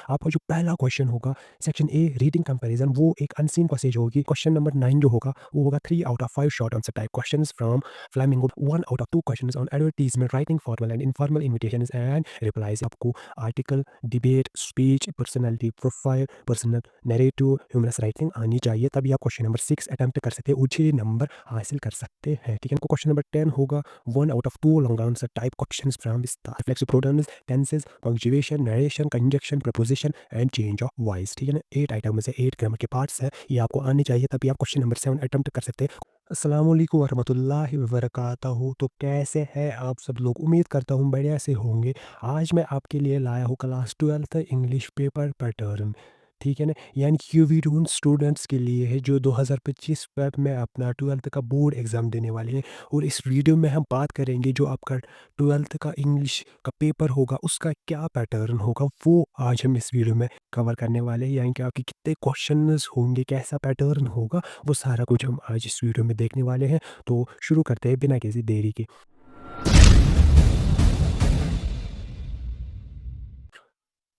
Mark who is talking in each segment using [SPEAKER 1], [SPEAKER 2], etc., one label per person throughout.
[SPEAKER 1] आपका जो पहला क्वेश्चन होगा सेक्शन ए रीडिंग कंपैरिजन, वो एक अनसीन पैसेज होगी। क्वेश्चन नंबर 9 जो होगा वो होगा 3 out of 5 short answer type questions from Flamingo, 1 out of 2 questions on advertisement writing formal and informal invitations and replies. आपको article, debate, speech, personality profile, personal narrative, humorous writing आनी चाहिए, तभी आप question number 6 attempt कर सकते हैं, ऊंचे number हासिल कर सकते हैं। ठीक है, क्वेश्चन नंबर 10 होगा 1 out of 2 long answer type questions from reflexive pronouns, tenses, punctuation, narration, conjunction, preposition and change of voice. ठीक है ना, 8 आइटम में से 8 ग्रामर के पार्ट्स है, ये आपको आने चाहिए, तभी आप क्वेश्चन नंबर 7 अटेम्प्ट कर सकते हैं। अस्सलाम वालेकुम वरहमतुल्लाहि वबरकातुहू। तो कैसे हैं आप सब लोग? उम्मीद करता हूँ बढ़िया से होंगे। आज मैं आपके लिए लाया हूँ class 12th English paper pattern. ठीक है ना, यानी कि ये वीडियो उन स्टूडेंट्स के लिए है जो 2025 फेब में अपना 12th का बोर्ड एग्ज़ाम देने वाले हैं। और इस वीडियो में हम बात करेंगे जो आपका 12th का इंग्लिश का पेपर होगा उसका क्या पैटर्न होगा, वो आज हम इस वीडियो में कवर करने वाले हैं। यानी कि आपके कितने क्वेश्चंस होंगे, कैसा पैटर्न होगा, वो सारा कुछ हम आज इस वीडियो में देखने वाले हैं। तो शुरू करते हैं बिना किसी देरी के।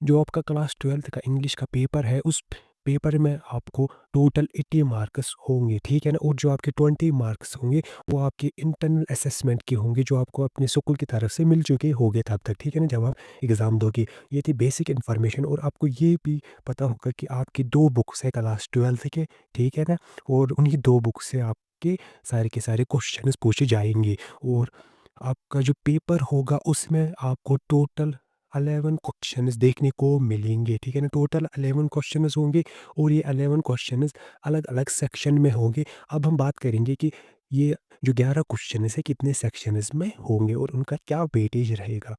[SPEAKER 1] जो आपका क्लास 12th का इंग्लिश का पेपर है, उस पेपर में आपको टोटल 80 मार्क्स होंगे। ठीक है ना, और जो आपके 20 मार्क्स होंगे वो आपके इंटरनल असेसमेंट के होंगे, जो आपको अपने स्कूल की तरफ से मिल चुके होंगे तब तक। ठीक है ना, जब आप एग्ज़ाम दोगे। ये थी बेसिक इन्फॉर्मेशन। और आपको ये भी पता होगा कि आपकी 2 बुक्स है क्लास 12th के। ठीक है ना, और उन्हीं 2 बुक से आपके सारे के सारे क्वेश्चन पूछे जाएंगे। और आपका जो पेपर होगा उसमें आपको टोटल 11 क्वेश्चंस देखने को मिलेंगे। ठीक है ना, टोटल 11 क्वेश्चंस होंगे और ये 11 क्वेश्चंस अलग अलग सेक्शन में होंगे। अब हम बात करेंगे कि ये जो 11 क्वेश्चंस है कितने सेक्शंस में होंगे और उनका क्या वेटेज रहेगा।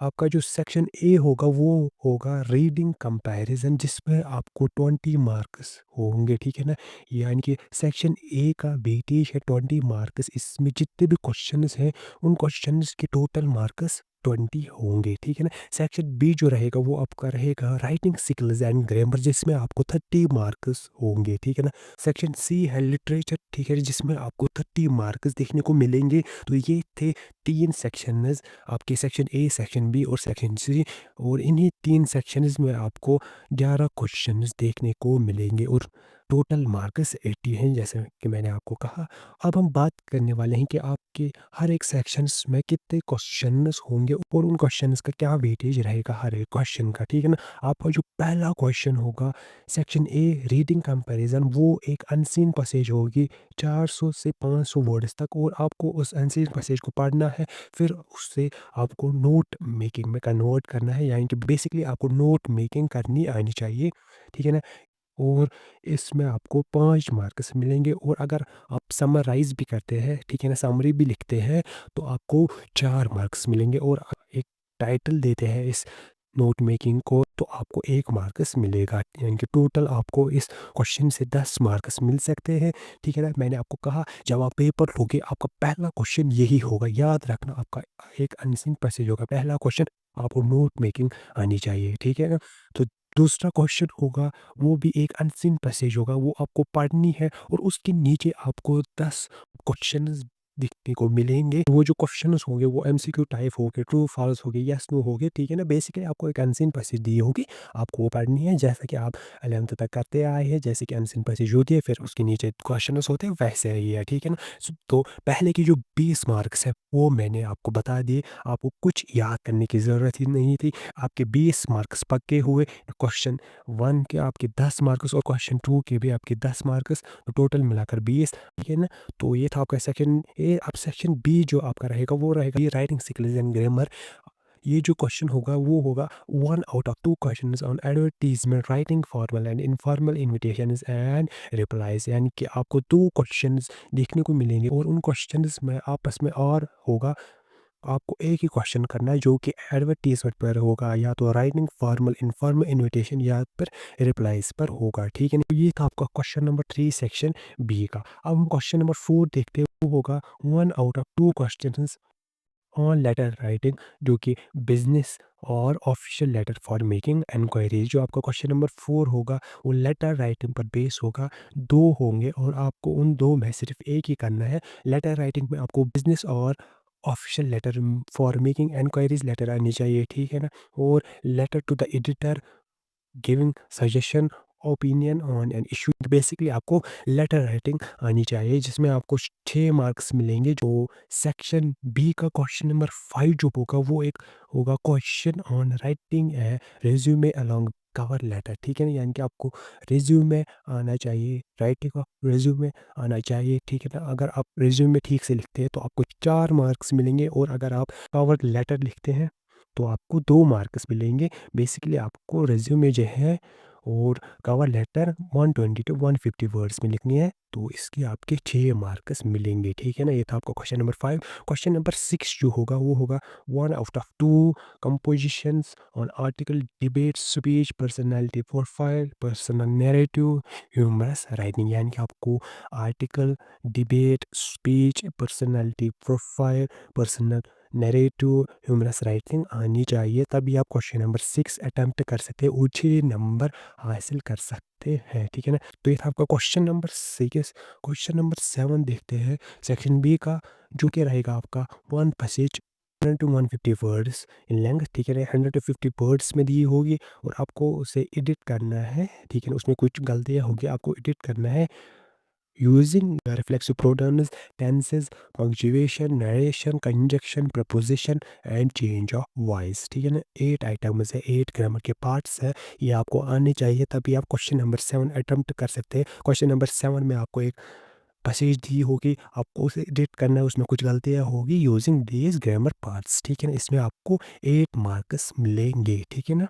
[SPEAKER 1] आपका जो सेक्शन ए होगा वो होगा रीडिंग कंपैरिजन, जिसमें आपको 20 मार्क्स होंगे। ठीक है ना, यानी कि सेक्शन ए का वेटेज है 20 मार्क्स। इसमें जितने भी क्वेश्चंस हैं उन क्वेश्चंस के टोटल मार्क्स 20 होंगे। ठीक है ना, सेक्शन बी जो रहेगा वो आपका रहेगा राइटिंग स्किल्स एंड ग्रामर, जिसमें आपको 30 मार्क्स होंगे। ठीक है ना, सेक्शन सी है लिटरेचर। ठीक है, जिसमें आपको 30 मार्क्स देखने को मिलेंगे। तो ये थे 3 सेक्शंस आपके, सेक्शन ए, सेक्शन बी और सेक्शन सी। और इन्हीं 3 सेक्शंस में आपको 11 क्वेश्चंस देखने को मिलेंगे और टोटल मार्क्स 80 हैं, जैसे कि मैंने आपको कहा। अब हम बात करने वाले हैं कि आपके हर एक सेक्शंस में कितने क्वेश्चंस होंगे और उन क्वेश्चंस का क्या वेटेज रहेगा हर एक क्वेश्चन का। ठीक है ना, आपका जो पहला क्वेश्चन होगा सेक्शन ए रीडिंग कंपैरिजन, वो एक अनसीन पैसेज होगी 400 से 500 वर्ड्स तक, और आपको उस अनसीन पैसेज को पढ़ना है। फिर उससे आपको नोट मेकिंग में कन्वर्ट करना है, यानी कि बेसिकली आपको नोट मेकिंग करनी आनी चाहिए। ठीक है ना, और इसमें आपको 5 मार्क्स मिलेंगे। और अगर आप समराइज़ भी करते हैं, ठीक है ना, समरी भी लिखते हैं, तो आपको 4 मार्क्स मिलेंगे। और एक टाइटल देते हैं इस नोट मेकिंग को, तो आपको 1 मार्क्स मिलेगा। यानी कि टोटल आपको इस क्वेश्चन से 10 मार्क्स मिल सकते हैं। ठीक है ना, मैंने आपको कहा जब आप पेपर लोगे आपका पहला क्वेश्चन यही होगा, याद रखना। आपका एक अनसीन पैसेज होगा, पहला क्वेश्चन आपको नोट मेकिंग आनी चाहिए। ठीक है ना, तो दूसरा क्वेश्चन होगा वो भी एक अनसीन पैसेज होगा, वो आपको पढ़नी है और उसके नीचे आपको 10 क्वेश्चंस देखने को मिलेंगे। वो जो क्वेश्चंस होंगे वो एमसीक्यू टाइप होंगे, ट्रू फॉल्स होंगे, यस नो होंगे। ठीक है ना, बेसिकली आपको एक अनसीन पैसेज दी होगी, आपको वो पढ़नी है जैसा कि आप 11th तक करते आए हैं। जैसे कि अनसीन पैसेज होती है, फिर उसके नीचे क्वेश्चंस होते हैं, वैसे ही है। ठीक है ना, तो पहले की जो 20 मार्क्स है वो मैंने आपको बता दिए, आपको कुछ याद करने की ज़रूरत ही नहीं थी। आपके 20 मार्क्स पक्के हुए। क्वेश्चन 1 के आपके 10 मार्क्स और क्वेश्चन 2 के भी आपके 10 मार्क्स, तो टोटल मिलाकर 20। ठीक है ना, तो ये था आपका सेक्शन ए। अब सेक्शन बी जो आपका रहेगा वो रहेगा ये राइटिंग स्किल्स एंड ग्रामर। ये जो क्वेश्चन होगा वो होगा 1 out of 2 questions on advertisement writing formal and informal invitations and replies. यानी कि आपको 2 क्वेश्चंस देखने को मिलेंगे और उन क्वेश्चंस में आपस में और होगा, आपको एक ही क्वेश्चन करना है जो कि एडवर्टाइजमेंट पर होगा, या तो राइटिंग फॉर्मल इनफॉर्मल इनविटेशन, या फिर रिप्लाईज पर होगा। ठीक है ना, तो ये था आपका क्वेश्चन नंबर 3 सेक्शन बी का। अब हम क्वेश्चन नंबर 4 देखते हैं, वो होगा 1 out of 2 question on letter writing, जो कि बिजनेस और official letter for making enquiries. जो आपका क्वेश्चन नंबर 4 होगा वो लेटर राइटिंग पर बेस होगा। 2 होंगे और आपको उन 2 में सिर्फ एक ही करना है। लेटर राइटिंग में आपको बिजनेस और official letter for making enquiries letter आनी चाहिए। ठीक है ना, और letter to the editor giving suggestion opinion on an issue. Basically आपको लेटर राइटिंग आनी चाहिए जिसमें आपको 6 मार्क्स मिलेंगे। जो सेक्शन बी का क्वेश्चन नंबर 5 जो होगा वो एक होगा question on writing a resume along cover letter, ठीक है ना। यानी कि आपको रिज्यूमे आना चाहिए, राइटिंग ऑफ रिज्यूमे आना चाहिए, ठीक है ना। अगर आप रिज्यूमे ठीक से लिखते हैं तो आपको 4 मार्क्स मिलेंगे, और अगर आप कवर लेटर लिखते हैं तो आपको 2 मार्क्स मिलेंगे। बेसिकली आपको रिज्यूमे जो है और कवर लेटर 120 टू 150 वर्ड्स में लिखनी है, तो इसके आपके 6 मार्क्स मिलेंगे, ठीक है ना। ये था आपका क्वेश्चन नंबर 5। क्वेश्चन नंबर 6 जो होगा वो होगा 1 out of 2 compositions on article debate speech personality profile personal narrative humorous writing. यानी कि आपको article debate speech personality profile personal narrative humorous writing आनी चाहिए, तभी आप क्वेश्चन नंबर 6 अटैम्प्ट कर सकते हैं, ऊँचे नंबर हासिल कर सकते हैं, ठीक है ना। तो ये था आपका क्वेश्चन नंबर 6। क्वेश्चन नंबर 7 देखते हैं सेक्शन बी का, जो कि रहेगा आपका one passage 100 to 150 words in length, ठीक है ना। 100 टू 50 वर्ड्स में दी होगी और आपको उसे एडिट करना है, ठीक है ना। उसमें कुछ गलतियाँ होगी, आपको एडिट करना है using the reflexive pronouns, tenses, punctuation, narration, conjunction, preposition and change of voice, ठीक है ना। 8 आइटम्स है, 8 ग्रामर के पार्ट्स है, ये आपको आने चाहिए, तभी आप क्वेश्चन नंबर 7 अटेम्प्ट कर सकते हैं। क्वेश्चन नंबर 7 में आपको एक पैसेज दी होगी, आपको उसे एडिट करना है, उसमें कुछ गलतियाँ होगी यूजिंग दीज ग्रामर पार्ट्स, ठीक है ना। इसमें आपको 8 मार्क्स मिलेंगे, ठीक है ना।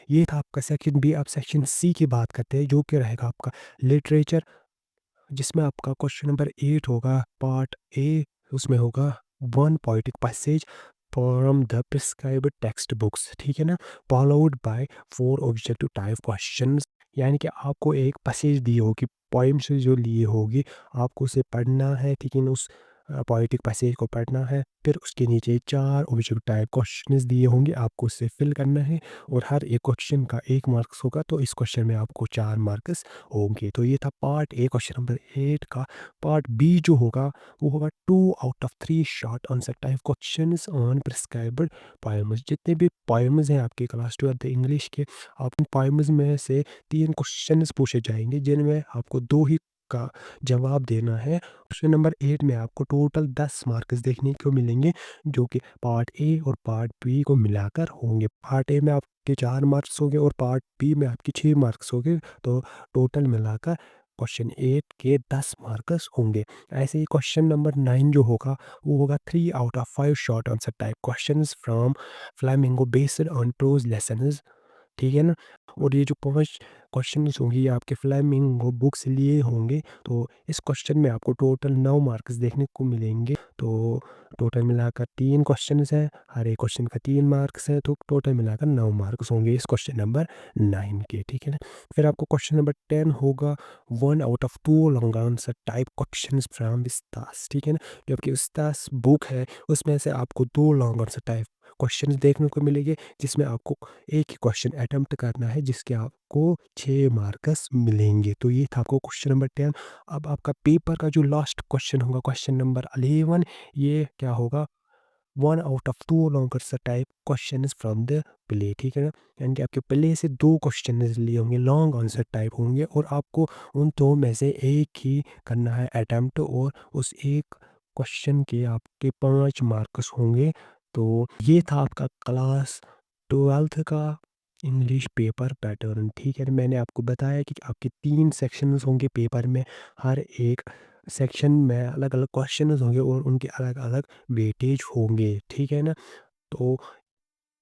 [SPEAKER 1] ये था आपका सेक्शन बी। आप सेक्शन सी की बात करते हैं, जो कि रहेगा आपका लिटरेचर, जिसमें आपका क्वेश्चन नंबर 8 होगा पार्ट ए। उसमें होगा one poetic passage from the prescribed text books, ठीक है ना, followed by 4 objective type questions. यानी कि आपको एक पैसेज दी होगी, पोइम से जो ली होगी, आपको उसे पढ़ना है, ठीक है ना। उस पोएटिक पैसेज को पढ़ना है, फिर उसके नीचे 4 ऑब्जेक्टिव टाइप क्वेश्चंस दिए होंगे, आपको उससे फिल करना है, और हर एक क्वेश्चन का 1 मार्क्स होगा, तो इस क्वेश्चन में आपको 4 मार्क्स होंगे। तो ये था पार्ट ए क्वेश्चन नंबर 8 का। पार्ट बी जो होगा वो होगा 2 out of 3 short answer type questions on prescribed poems. जितने भी पोएम्स हैं आपके क्लास 12 इंग्लिश के, आप उन पोएम्स में से 3 क्वेश्चंस पूछे जाएंगे, जिनमें आपको 2 ही का जवाब देना है। क्वेश्चन नंबर 8 में आपको टोटल 10 मार्क्स देखने को मिलेंगे, जो कि पार्ट ए और पार्ट बी को मिलाकर होंगे। पार्ट ए में आपके 4 मार्क्स होंगे और पार्ट बी में आपके 6 मार्क्स होंगे, तो टोटल मिलाकर क्वेश्चन 8 के 10 मार्क्स होंगे। ऐसे ही क्वेश्चन नंबर 9 जो होगा वो होगा 3 out of 5 short answer type questions from Flamingo based on prose lessons, ठीक है ना। और ये जो 5 क्वेश्चंस होंगे ये आपके फ्लेमिंगो बुक से लिए होंगे, तो इस क्वेश्चन में आपको टोटल 9 मार्क्स देखने को मिलेंगे। तो टोटल मिलाकर 3 क्वेश्चंस हैं, हर एक क्वेश्चन का 3 मार्क्स है, तो टोटल मिलाकर 9 मार्क्स होंगे इस क्वेश्चन नंबर 9 के, ठीक है ना। फिर आपको क्वेश्चन नंबर 10 होगा 1 out of 2 long answer type questions from Vistas, ठीक है ना। जो आपकी विस्तास बुक है उसमें से आपको 2 लॉन्ग आंसर टाइप क्वेश्चंस देखने को मिलेंगे, जिसमें आपको एक ही क्वेश्चन अटेम्प्ट करना है, जिसके आपको 6 मार्क्स मिलेंगे। तो ये था आपको क्वेश्चन नंबर 10। अब आपका पेपर का जो लास्ट क्वेश्चन होगा क्वेश्चन नंबर 11, ये क्या होगा 1 out of 2 long answer type questions from the play, ठीक है ना। यानी कि आपके प्ले से 2 क्वेश्चन लिए होंगे, लॉन्ग आंसर टाइप होंगे, और आपको उन 2 में से एक ही करना है अटेम्प्ट, और उस एक क्वेश्चन के आपके 5 मार्क्स होंगे। तो ये था आपका क्लास 12th का इंग्लिश पेपर पैटर्न, ठीक है ना। मैंने आपको बताया कि आपके 3 सेक्शंस होंगे पेपर में, हर एक सेक्शन में अलग अलग क्वेश्चंस होंगे और उनके अलग अलग वेटेज होंगे, ठीक है ना। तो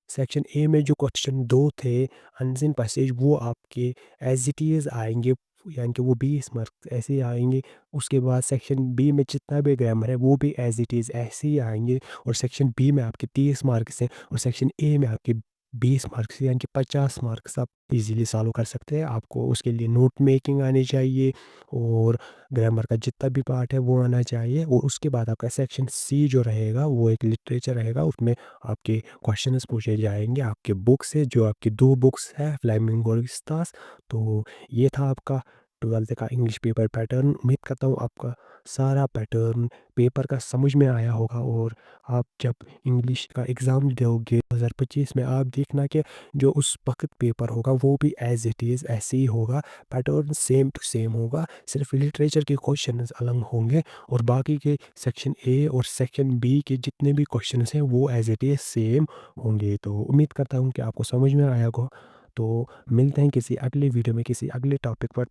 [SPEAKER 1] सेक्शन ए में जो क्वेश्चन 2 थे अनसिन पैसेज, वो आपके एज इट इज़ आएंगे, यानी कि वो 20 मार्क्स ऐसे ही आएंगे। उसके बाद सेक्शन बी में जितना भी ग्रामर है वो भी एज इट इज़ ऐसे ही आएंगे, और सेक्शन बी में आपके 30 मार्क्स हैं, और सेक्शन ए में आपके 20 मार्क्स, यानी कि 50 मार्क्स आप इजीली सॉल्व कर सकते हैं। आपको उसके लिए नोट मेकिंग आनी चाहिए, और ग्रामर का जितना भी पार्ट है वो आना चाहिए। और उसके बाद आपका सेक्शन सी जो रहेगा वो एक लिटरेचर रहेगा, उसमें आपके क्वेश्चंस पूछे जाएंगे आपके बुक से, जो आपकी 2 बुक्स है फ्लेमिंगो और विस्तास। तो ये था आपका 12th का इंग्लिश पेपर पैटर्न। उम्मीद करता हूँ आपका सारा पैटर्न पेपर का समझ में आया होगा, और आप जब इंग्लिश का एग्ज़ाम दोगे 2025 में, आप देखना कि जो उस वक्त पेपर होगा वो भी एज़ इट इज़ ऐसे ही होगा, पैटर्न सेम टू सेम होगा, सिर्फ लिटरेचर के क्वेश्चन अलग होंगे और बाकी के सेक्शन ए और सेक्शन बी के जितने भी क्वेश्चन हैं वो एज़ इट इज़ सेम होंगे। तो उम्मीद करता हूँ कि आपको समझ में आया होगा। तो मिलते हैं किसी अगले वीडियो में किसी अगले टॉपिक पर।